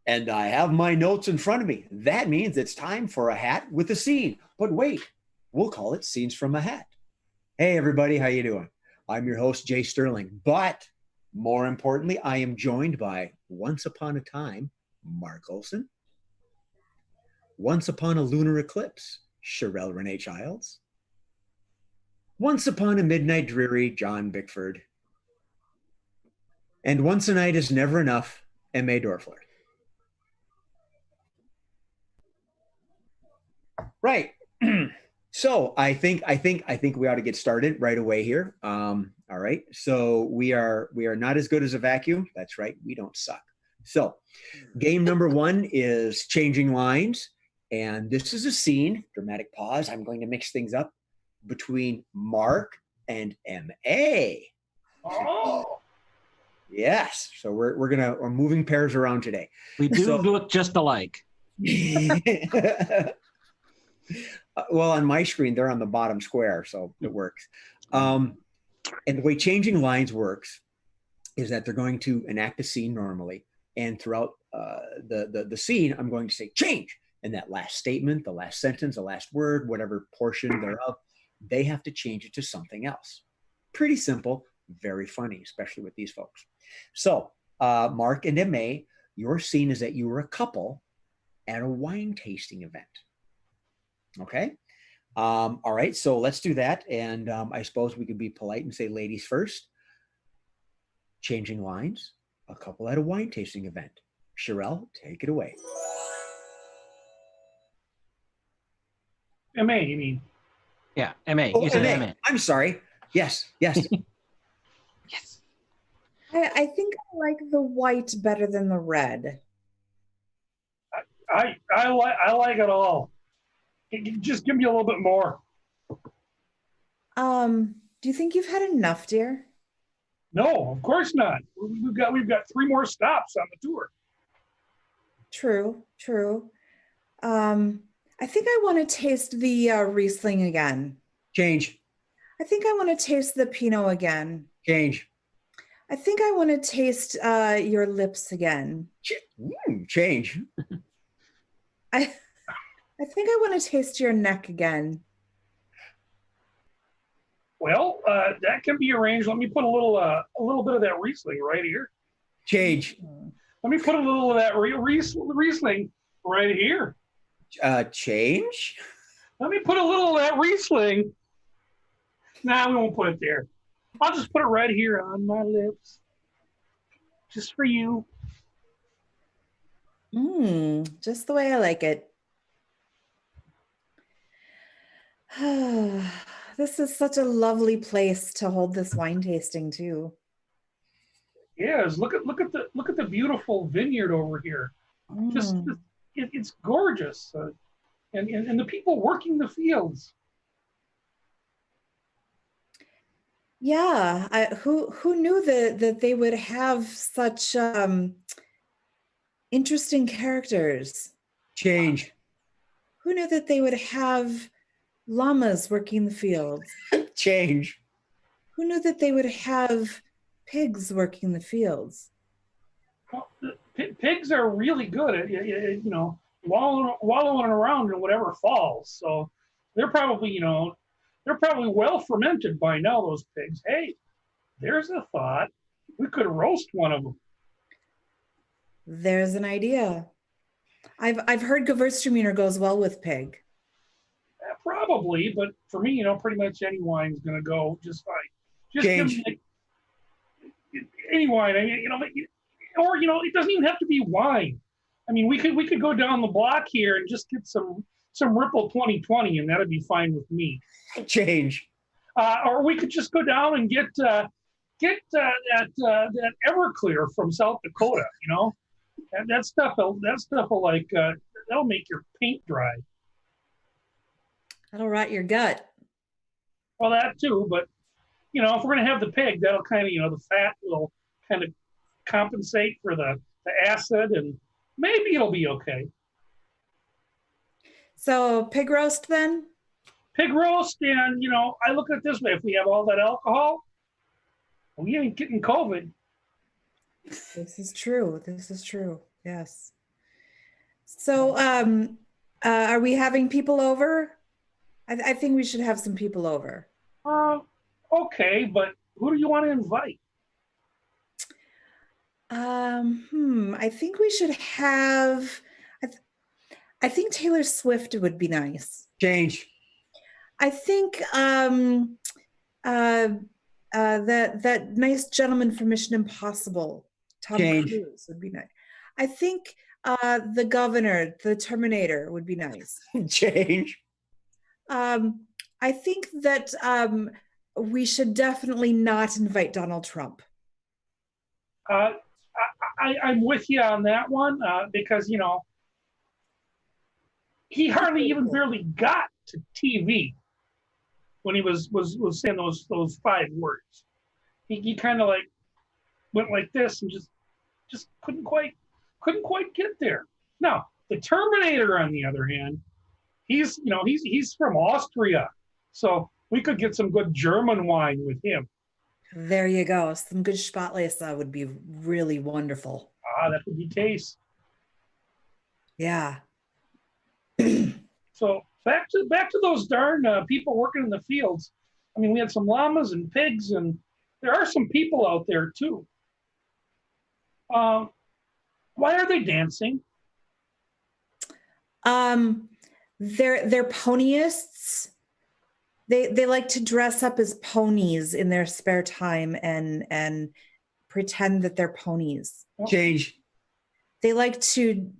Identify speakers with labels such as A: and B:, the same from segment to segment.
A: And I have my notes in front of me. That means it's time for a hat with a scene. But wait, we'll call it Scenes from a Hat. Hey everybody, how you doing? I'm your host, Jay Sterling. But more importantly, I am joined by Once Upon a Time, Mark Olson. Once Upon a Lunar Eclipse, Sherelle Renee Childs. Once Upon a Midnight Dreary, John Bickford. And Once a Night is Never Enough, M.A. Dorfler. Right. So I think we ought to get started right away here. All right. So we are not as good as a vacuum. That's right. We don't suck. So game number one is changing lines. And this is a scene, dramatic pause. I'm going to mix things up between Mark and M.A.
B: Oh.
A: Yes. So we're moving pairs around today.
C: We do look just alike.
A: Well, on my screen, they're on the bottom square, so it works. And the way changing lines works is that they're going to enact a scene normally, and throughout the scene, I'm going to say change, and that last statement, the last sentence, the last word, whatever portion thereof, they have to change it to something else. Pretty simple, very funny, especially with these folks. So, Mark and M.A., your scene is that you were a couple at a wine tasting event. Okay. All right. So let's do that. And I suppose we could be polite and say ladies first. Changing lines. A couple at a wine tasting event. Sherelle, take it away.
B: M.A., you mean?
C: Yeah, M.A.
A: Oh,
C: You said
A: M.A.
C: M.A.
A: I'm sorry. Yes. Yes.
C: Yes.
D: I think I like the white better than the red.
B: I like it all. Just give me a little bit more.
D: Do you think you've had enough, dear?
B: No, of course not. We've got 3 more stops on the tour.
D: True. I think I want to taste the Riesling again.
A: Change.
D: I think I want to taste the Pinot again.
A: Change.
D: I think I want to taste your lips again.
A: Change.
D: I think I want to taste your neck again.
B: Well, that can be arranged. Let me put a little bit of that Riesling right here.
A: Change.
B: Let me put a little of that Riesling right here.
A: Change.
B: Let me put a little of that Riesling. Nah, we won't put it there. I'll just put it right here on my lips. Just for you.
D: Just the way I like it. This is such a lovely place to hold this wine tasting too.
B: Yes, look at the beautiful vineyard over here. It's gorgeous, and the people working the fields.
D: Yeah, who knew that they would have such interesting characters?
A: Change.
D: Who knew that they would have llamas working the fields?
A: Change.
D: Who knew that they would have pigs working the fields?
B: Well, pigs are really good at wallowing around in whatever falls. So they're probably well fermented by now. Those pigs. Hey, there's a thought. We could roast one of them.
D: There's an idea. I've heard Gewürztraminer goes well with pig.
B: Probably, but for me, pretty much any wine is going to go just fine. Just
A: Change.
B: give me any wine. I mean, or it doesn't even have to be wine. I mean, we could go down the block here and just get some Ripple 2020, and that'd be fine with me.
A: Change.
B: Or we could just go down and get that Everclear from South Dakota. That stuff will that'll make your paint dry.
D: That'll rot your gut.
B: Well, that too, but if we're gonna have the pig, that'll kind of the fat will kind of compensate for the acid, and maybe it'll be okay.
D: So pig roast then?
B: Pig roast, and I look at it this way: if we have all that alcohol, we ain't getting COVID.
D: This is true. This is true. Yes. So, are we having people over? I think we should have some people over.
B: Okay, but who do you want to invite?
D: I think we should have. I think Taylor Swift would be nice.
A: Change.
D: I think that nice gentleman from Mission Impossible, Tom
A: Change.
D: Cruise, would be nice. I think the governor, the Terminator, would be nice.
A: Change.
D: I think that we should definitely not invite Donald Trump.
B: I'm with you on that one because he hardly even barely got to TV when he was saying those 5 words. He kind of like went like this and just couldn't quite get there. Now the Terminator, on the other hand, he's from Austria, so we could get some good German wine with him.
D: There you go. Some good Spätlese would be really wonderful.
B: That would be taste.
D: Yeah.
B: So back to those darn people working in the fields. I mean, we had some llamas and pigs, and there are some people out there too. Why are they dancing?
D: They're ponyists. They like to dress up as ponies in their spare time and pretend that they're ponies.
A: Change.
D: They like to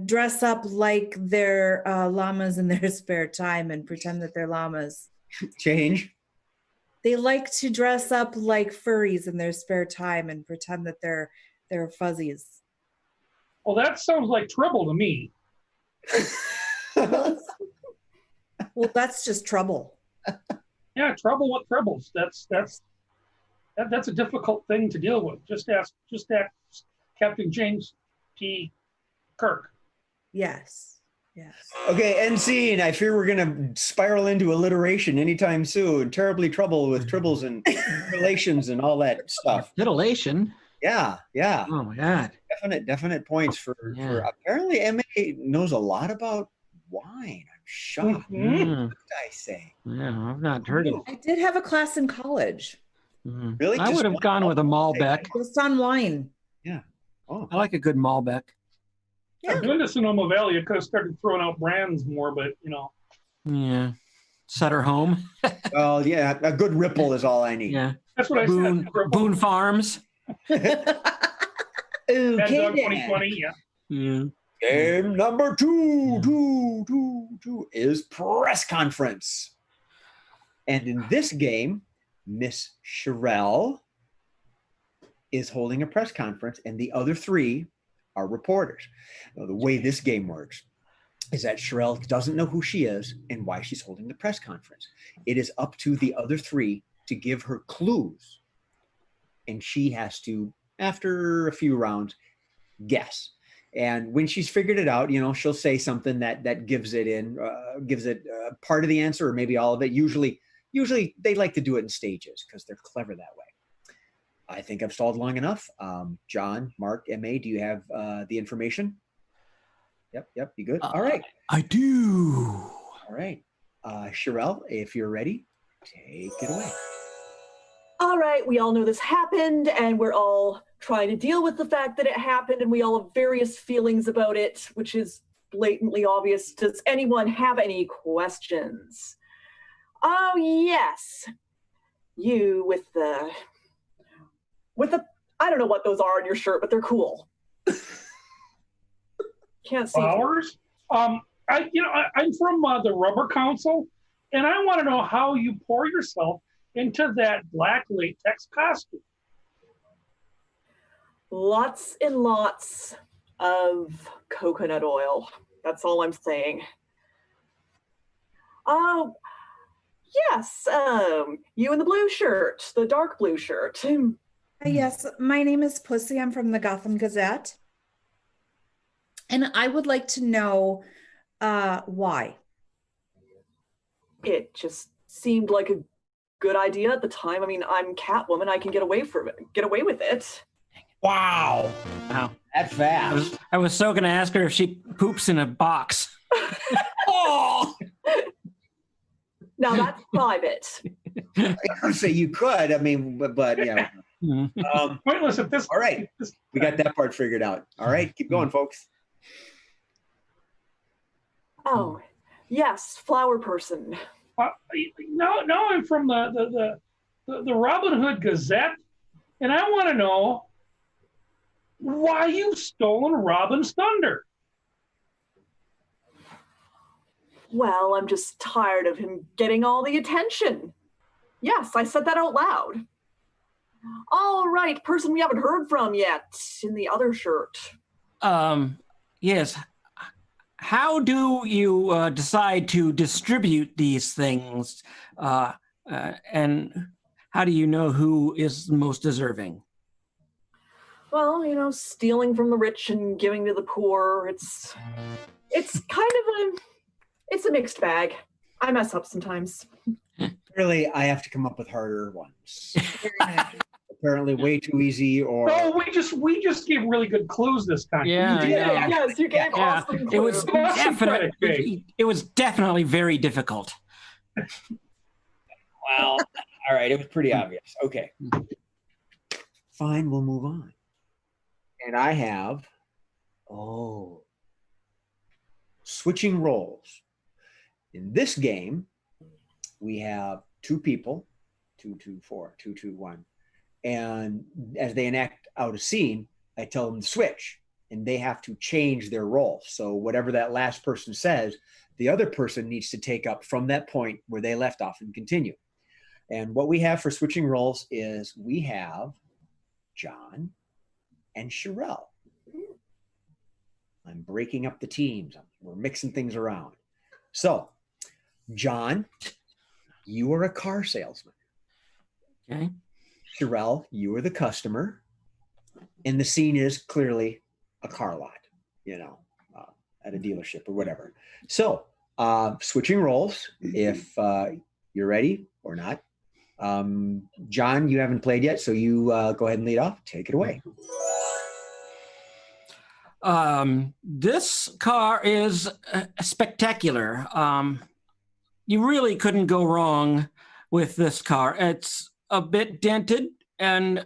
D: dress up like they're llamas in their spare time and pretend that they're llamas.
A: Change.
D: They like to dress up like furries in their spare time and pretend that they're fuzzies.
B: Well, that sounds like trouble to me.
D: Well, that's just trouble.
B: Yeah, trouble with troubles. That's a difficult thing to deal with. Just ask Captain James T. Kirk.
D: Yes.
A: Okay, end scene. I fear we're going to spiral into alliteration anytime soon. Terribly trouble with tribbles and relations and all that stuff.
C: Titillation.
A: Yeah.
C: Oh my God.
A: Definite points for apparently MA knows a lot about wine. I'm shocked.
B: Mm-hmm.
A: What did I say?
C: Yeah, I've not heard it.
D: I did have a class in college.
C: Mm-hmm.
A: Really?
C: I would have gone with a Malbec.
D: Just on wine.
A: Yeah. Oh,
C: I like a good Malbec.
D: Yeah.
B: I've been to Sonoma Valley. I could have started throwing out brands more, but
C: Yeah. Set her home.
A: well, yeah. A good ripple is all I need.
C: Yeah.
B: that's what I said.
C: Boone Farms.
D: Okay,
B: Mad Dog
D: then.
B: 2020. Yeah.
C: Yeah.
A: Game number two is press conference. And in this game, Miss Sherelle is holding a press conference and the other 3 are reporters. Now, the way this game works is that Sherelle doesn't know who she is and why she's holding the press conference. It is up to the other 3 to give her clues. And she has to, after a few rounds, guess. And when she's figured it out, she'll say something that gives it part of the answer or maybe all of it. Usually they like to do it in stages because they're clever that way. I think I've stalled long enough. John, Mark, MA, do you have the information? Yep. You good? All right.
C: I do.
A: All right. Sherelle, if you're ready, take it away.
E: All right, we all know this happened, and we're all trying to deal with the fact that it happened, and we all have various feelings about it, which is blatantly obvious. Does anyone have any questions? Oh, yes. You with the I don't know what those are on your shirt, but they're cool. Can't see.
B: Flowers? I'm from the Rubber Council, and I want to know how you pour yourself into that black latex costume.
E: Lots and lots of coconut oil. That's all I'm saying. Oh, yes. You in the blue shirt, the dark blue shirt.
D: Yes, my name is Pussy. I'm from the Gotham Gazette. And I would like to know why.
E: It just seemed like a good idea at the time. I mean, I'm Catwoman. I can get away with it.
A: Wow.
C: Wow.
A: That fast.
C: I was so going to ask her if she poops in a box.
A: Oh!
E: Now that's private.
A: I would say you could. I mean, but yeah.
B: Wait, listen, this.
A: All right. We got that part figured out. All right. Keep going, folks.
E: Oh, yes, flower person.
B: Now I'm from the Robin Hood Gazette, and I want to know why you've stolen Robin's thunder.
E: Well, I'm just tired of him getting all the attention. Yes, I said that out loud. All right, person we haven't heard from yet in the other shirt.
C: Yes. How do you decide to distribute these things? And how do you know who is the most deserving?
E: Well, stealing from the rich and giving to the poor, it's a mixed bag. I mess up sometimes.
A: Clearly, I have to come up with harder ones. Apparently, way too easy. Or
B: No, we just gave really good clues this time.
C: Yeah,
B: You did.
C: yeah.
E: Yes, you gave awesome
C: It was
E: clues.
C: it was definitely very difficult.
A: well, all right. It was pretty obvious. Okay. Fine. We'll move on. And I have, switching roles. In this game, we have two people, 2, 2, 4, 2, 2, 1. And as they enact out a scene, I tell them to switch and they have to change their role. So whatever that last person says, the other person needs to take up from that point where they left off and continue. And what we have for switching roles is we have John and Sherelle. I'm breaking up the teams. We're mixing things around. So, John, you are a car salesman.
C: Okay.
A: Sherelle, you are the customer. And the scene is clearly a car lot, at a dealership or whatever. So, switching roles, if you're ready or not. John, you haven't played yet, so you go ahead and lead off. Take it away.
C: This car is spectacular. You really couldn't go wrong with this car. It's a bit dented and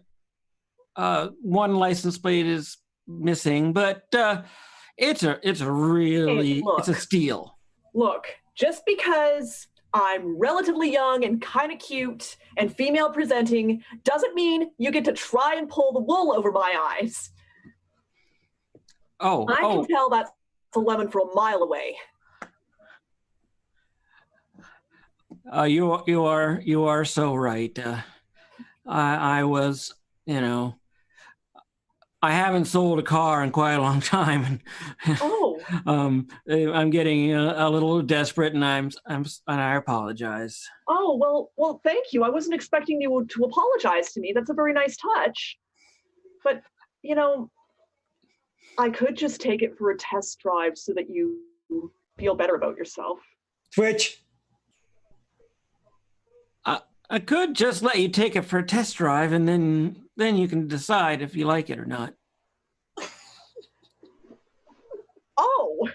C: one license plate is missing, but it's a steal.
E: Look, just because I'm relatively young and kind of cute and female presenting doesn't mean you get to try and pull the wool over my eyes. I can tell that's a lemon from a mile away.
C: You are so right. I was, I haven't sold a car in quite a long time, and I'm getting a little desperate, and I apologize.
E: Oh well, thank you. I wasn't expecting you to apologize to me. That's a very nice touch. But I could just take it for a test drive so that you feel better about yourself.
A: Switch.
C: I could just let you take it for a test drive, and then you can decide if you like it or not.
E: Oh,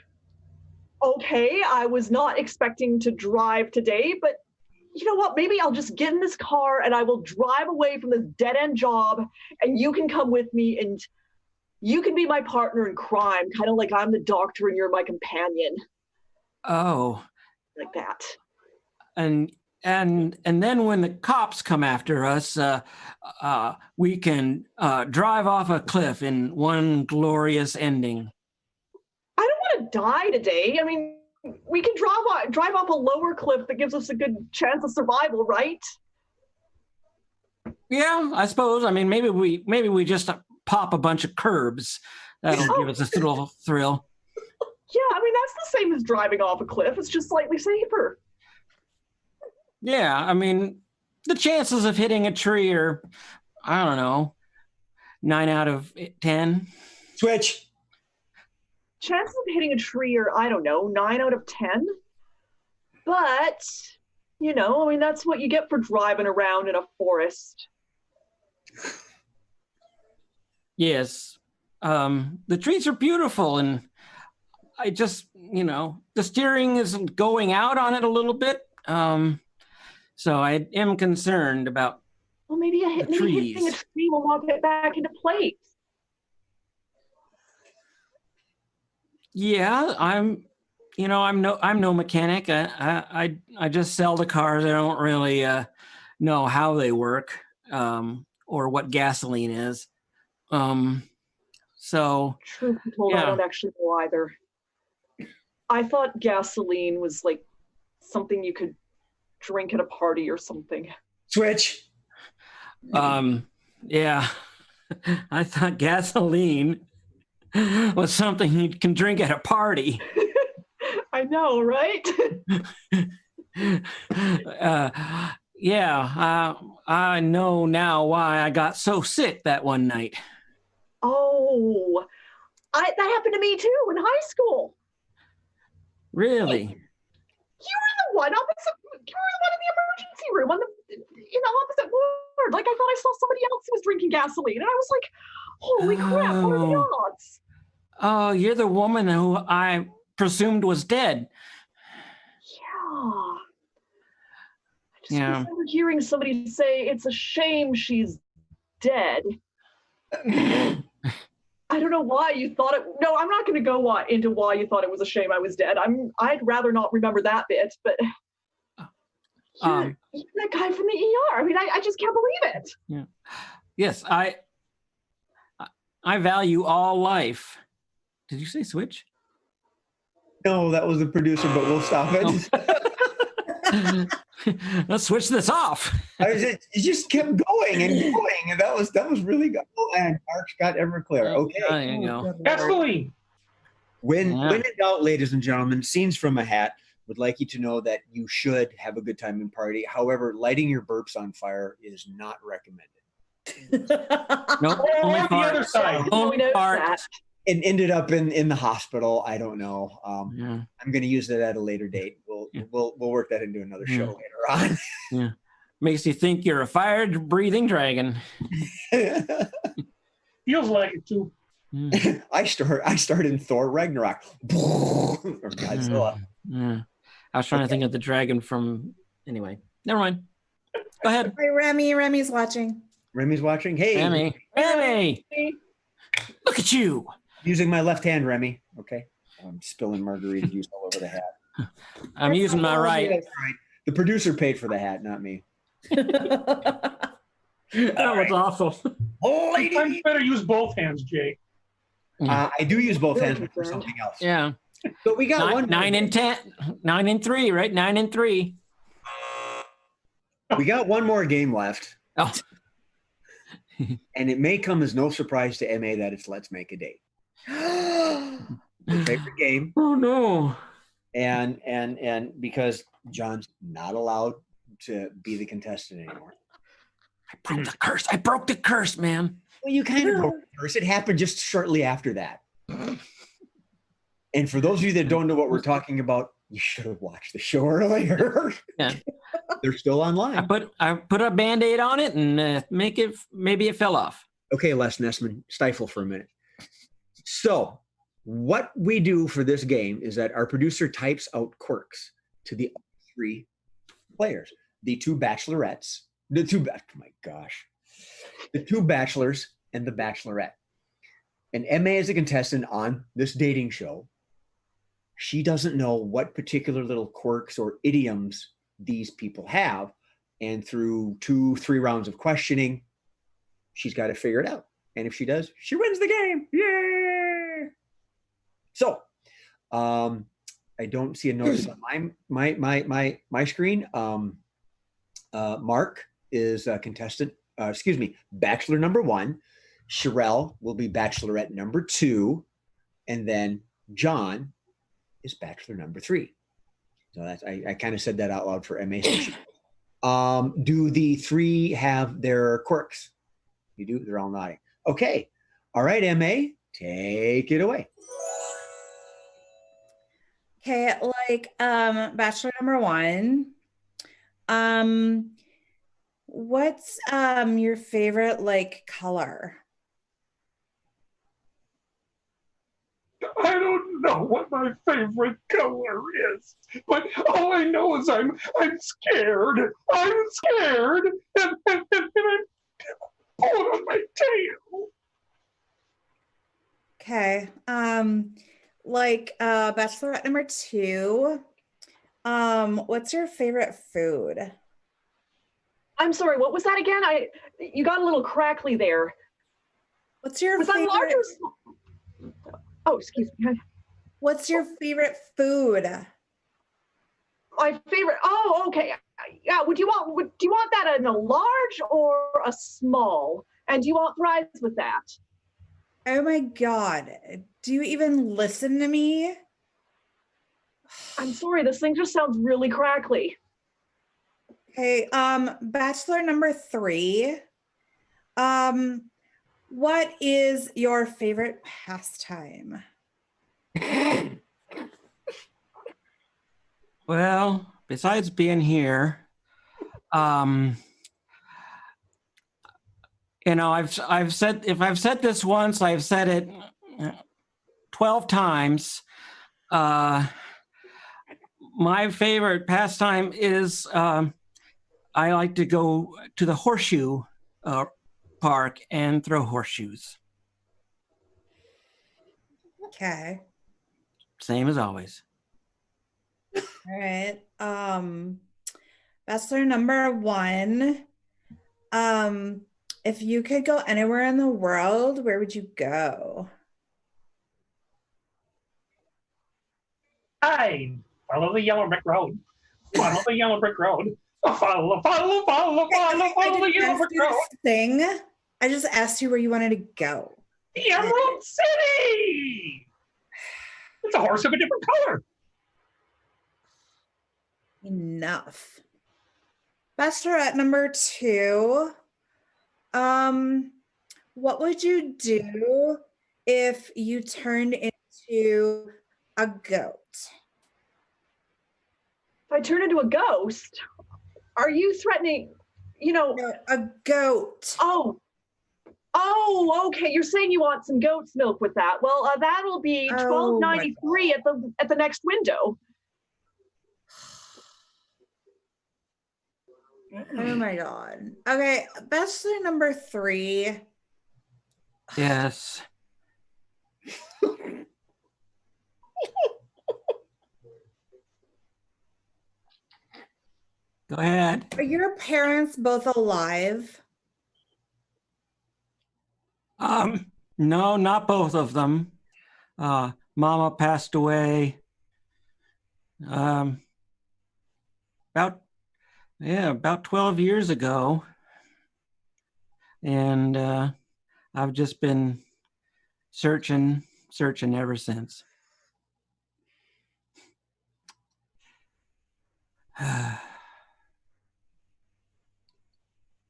E: okay. I was not expecting to drive today, but you know what? Maybe I'll just get in this car and I will drive away from this dead-end job, and you can come with me and you can be my partner in crime, kind of like I'm the doctor and you're my companion.
C: Oh.
E: Like that.
C: And then when the cops come after us, we can drive off a cliff in one glorious ending.
E: I don't want to die today. I mean, we can drive off a lower cliff that gives us a good chance of survival, right?
C: Yeah, I suppose. I mean, maybe we just pop a bunch of curbs. That'll give us a little thrill.
E: Yeah, I mean, that's the same as driving off a cliff. It's just slightly safer.
C: Yeah, I mean, the chances of hitting a tree are, I don't know, 9 out of 10.
A: Switch.
E: Chances of hitting a tree are, I don't know, 9 out of 10. But, I mean, that's what you get for driving around in a forest.
C: Yes. The trees are beautiful, and I just, the steering is going out on it a little bit. So I am concerned about
E: Well, maybe hitting a
C: trees.
E: tree will lock it back into place.
C: Yeah, I'm no mechanic. I just sell the cars. I don't really know how they work, or what gasoline is. So
E: Truth be told, I
C: yeah.
E: don't actually know either. I thought gasoline was like something you could drink at a party or something.
A: Switch.
C: Yeah. I thought gasoline was something you can drink at a party.
E: I know, right?
C: I know now why I got so sick that one night.
E: Oh, that happened to me too in high school.
C: Really?
E: You were the one opposite. You were the one in the emergency room in the opposite ward. Like I thought I saw somebody else who was drinking gasoline, and I was like, "Holy crap! What are the odds?"
C: Oh, you're the woman who I presumed was dead.
E: Yeah. I just remember hearing somebody say, "It's a shame she's dead." I don't know why you thought it. No, I'm not going to go into why you thought it was a shame I was dead. I'd rather not remember that bit. But you're that guy from the ER. I mean, I just can't believe it.
C: Yeah. Yes, I value all life. Did you say switch?
A: No, that was the producer, but we'll stop it.
C: Let's switch this off.
A: You just kept going and going, and that was really good. Oh, and Mark's got Everclear. Okay.
C: There you go.
B: Gasoline.
A: When in doubt, ladies and gentlemen, scenes from a hat would like you to know that you should have a good time and party. However, lighting your burps on fire is not recommended.
C: Nope.
B: Or the other side.
C: Only part.
A: And ended up in the hospital. I don't know.
C: Yeah.
A: I'm going to use that at a later date. We'll work that into another show later on.
C: Yeah. Makes you think you're a fire-breathing dragon.
B: Feels like it too.
A: I started in Thor Ragnarok. Or Godzilla.
C: Yeah. I was trying to think of the dragon from. Anyway, never mind. Go ahead.
D: Hey, Remy. Remy's watching.
A: Remy's watching. Hey,
C: Remy. Look at you.
A: Using my left hand, Remy. Okay. I'm spilling margarita juice all over the hat.
C: I'm using my right.
A: That's right. The producer paid for the hat, not me.
C: That was awful.
B: Sometimes you better use both hands, Jay.
A: I do use both hands for something else.
C: Yeah.
A: So we got
C: 9 and 10, 9 and 3, right? 9 and 3.
A: We got one more game left.
C: Oh.
A: And it may come as no surprise to MA that it's Let's Make a Date. Her favorite game.
C: Oh no.
A: And because John's not allowed to be the contestant anymore.
C: I broke the curse, man.
A: Well, you kind of broke the curse. It happened just shortly after that. And for those of you that don't know what we're talking about, you should have watched the show earlier.
C: Yeah.
A: They're still online.
C: I put a Band-Aid on it and maybe it fell off.
A: Okay, Les Nessman, stifle for a minute. So what we do for this game is that our producer types out quirks to the three players, the two bachelorettes, the two bachelors and the bachelorette. And MA is a contestant on this dating show. She doesn't know what particular little quirks or idioms these people have. And through 2-3 rounds of questioning, she's got to figure it out. And if she does, she wins the game. Yay! So, I don't see a notice on my screen. Mark is a contestant. Bachelor number 1. Sherelle will be bachelorette number 2, and then John is bachelor number 3. So that's I kind of said that out loud for MA. Do the 3 have their quirks? You do. They're all nodding. Okay. All right, MA, take it away.
D: Okay, bachelor number 1. What's your favorite color?
B: know what my favorite color is, but all I know is I'm scared. I'm scared, and I'm pulling on my tail.
D: Okay. Bachelorette number 2. What's your favorite food?
E: I'm sorry, what was that again? You got a little crackly there.
D: What's your
E: Was that
D: favorite?
E: large or small? Oh, excuse me.
D: What's your favorite food?
E: My favorite. Oh, okay. Yeah. Do you want that in a large or a small? And do you want fries with that?
D: Oh my God. Do you even listen to me?
E: I'm sorry, this thing just sounds really crackly.
D: Okay, Bachelor number 3. What is your favorite pastime?
C: Well, besides being here, I've said, if I've said this once, I've said it 12 times. My favorite pastime is I like to go to the horseshoe park and throw horseshoes.
D: Okay.
C: Same as always.
D: All right. Bachelor number 1. If you could go anywhere in the world, where would you go?
B: I follow the yellow brick road. Follow the yellow brick road. Follow the yellow brick road.
D: Thing. I just asked you where you wanted to go.
B: The Emerald City. It's a horse of a different color.
D: Enough. Bachelorette number 2. What would you do if you turned into a goat?
E: If I turn into a ghost, are you threatening,
D: No, a goat.
E: Oh, okay. You're saying you want some goat's milk with that. Well, that'll be $12.93 at the next window.
D: Oh my God. Okay, Bachelor number 3.
C: Yes. Go ahead.
D: Are your parents both alive?
C: No, not both of them. Mama passed away about 12 years ago. And I've just been searching ever since.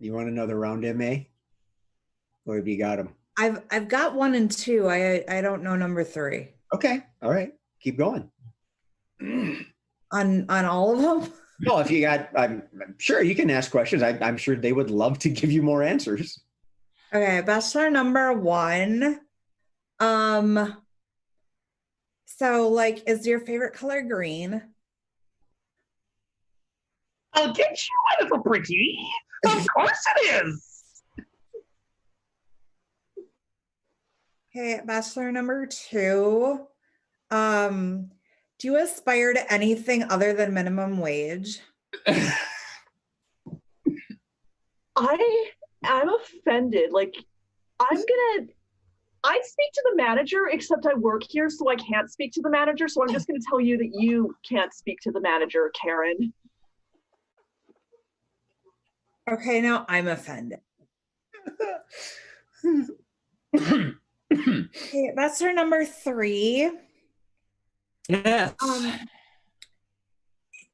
A: You want another round, MA? Or have you got them?
D: I've got 1 and 2. I don't know number 3.
A: Okay. All right. Keep going.
D: On all of them?
A: Well, if you got, I'm sure you can ask questions. I'm sure they would love to give you more answers.
D: Okay, Bachelor number 1. So is your favorite color green?
B: I'll get you, my little pretty. Of course it is.
D: Okay, Bachelor number 2. Do you aspire to anything other than minimum wage?
E: I'm offended. I speak to the manager, except I work here, so I can't speak to the manager. So I'm just going to tell you that you can't speak to the manager, Karen.
D: Okay, now I'm offended. Okay, Bachelor number 3.
C: Yes.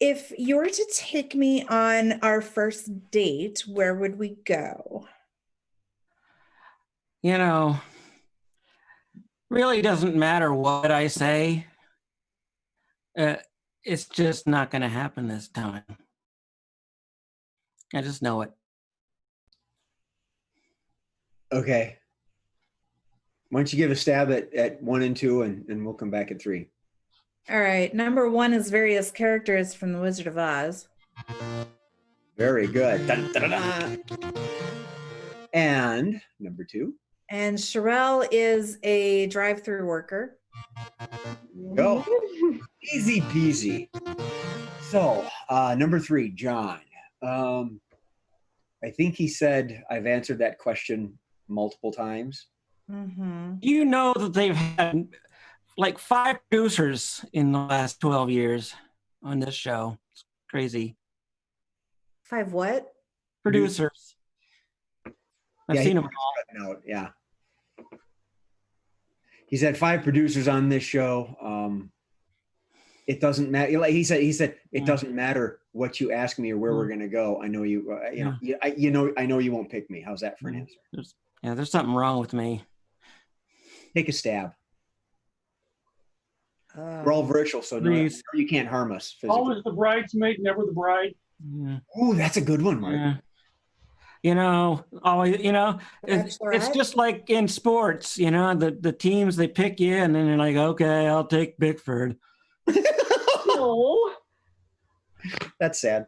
D: If you were to take me on our first date, where would we go?
C: Really doesn't matter what I say. It's just not going to happen this time. I just know it.
A: Okay. Why don't you give a stab at 1 and 2, and we'll come back at 3.
D: All right. Number 1 is various characters from The Wizard of Oz.
A: Very good. Dun, dun, dun, dun. And number 2.
D: And Sherelle is a drive-through worker.
A: Go. Easy peasy. So, number 3, John. I think he said I've answered that question multiple times.
D: Mm-hmm.
C: You know that they've had like 5 producers in the last 12 years on this show. It's crazy.
D: 5 what?
C: Producers. I've seen them all.
A: Out, yeah. He's had 5 producers on this show. It doesn't matter. Like he said, it doesn't matter what you ask me or where we're gonna go. I know you. I know you won't pick me. How's that for an answer?
C: There's something wrong with me.
A: Take a stab. We're all virtual, so no, you can't harm us physically.
B: Always the bridesmaid, never the bride.
C: Yeah.
A: Ooh, that's a good one, Mark.
C: Yeah. It's just like in sports, the teams, they pick you and then you're like, okay, I'll take Bickford.
E: No.
A: That's sad.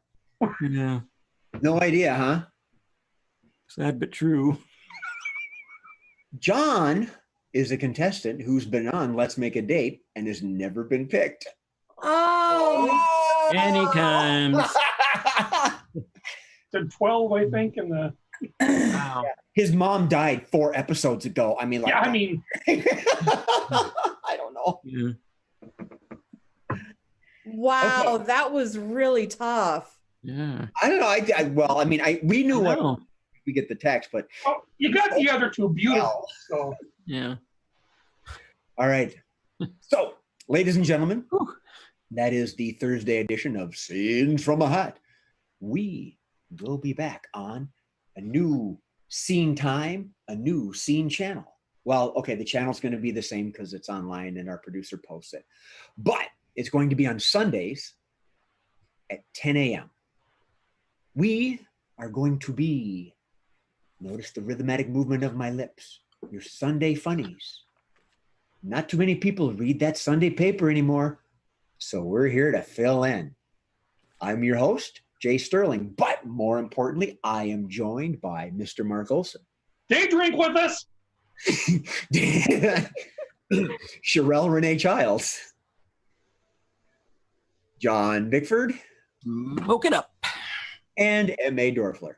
C: Yeah.
A: No idea, huh?
C: Sad but true.
A: John is a contestant who's been on Let's Make a Date and has never been picked.
D: Oh!
C: Many times.
B: Said 12, I think, in the.
C: Wow.
A: His mom died 4 episodes ago. I mean,
B: I
A: don't know.
C: Yeah.
D: Wow,
A: Okay.
D: that was really tough.
C: Yeah.
A: I don't know. We knew what we get the text, but
B: you got the other 2 beautiful. So
C: Yeah.
A: all right. So, ladies and gentlemen, that is the Thursday edition of Scenes from a Hat. We will be back on a new scene time, a new scene channel. Well, okay, the channel's going to be the same because it's online and our producer posts it. But it's going to be on Sundays at 10 a.m. We are going to be, notice the rhythmic movement of my lips, your Sunday funnies. Not too many people read that Sunday paper anymore, so we're here to fill in. I'm your host, Jay Sterling, but more importantly, I am joined by Mr. Mark Olson.
B: day drink with us.
A: Sherelle Renee Childs. John Bickford.
C: Woke it up.
A: And M.A. Dorfler.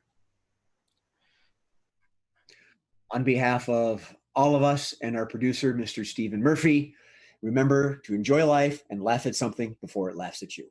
A: On behalf of all of us and our producer, Mr. Stephen Murphy, remember to enjoy life and laugh at something before it laughs at you.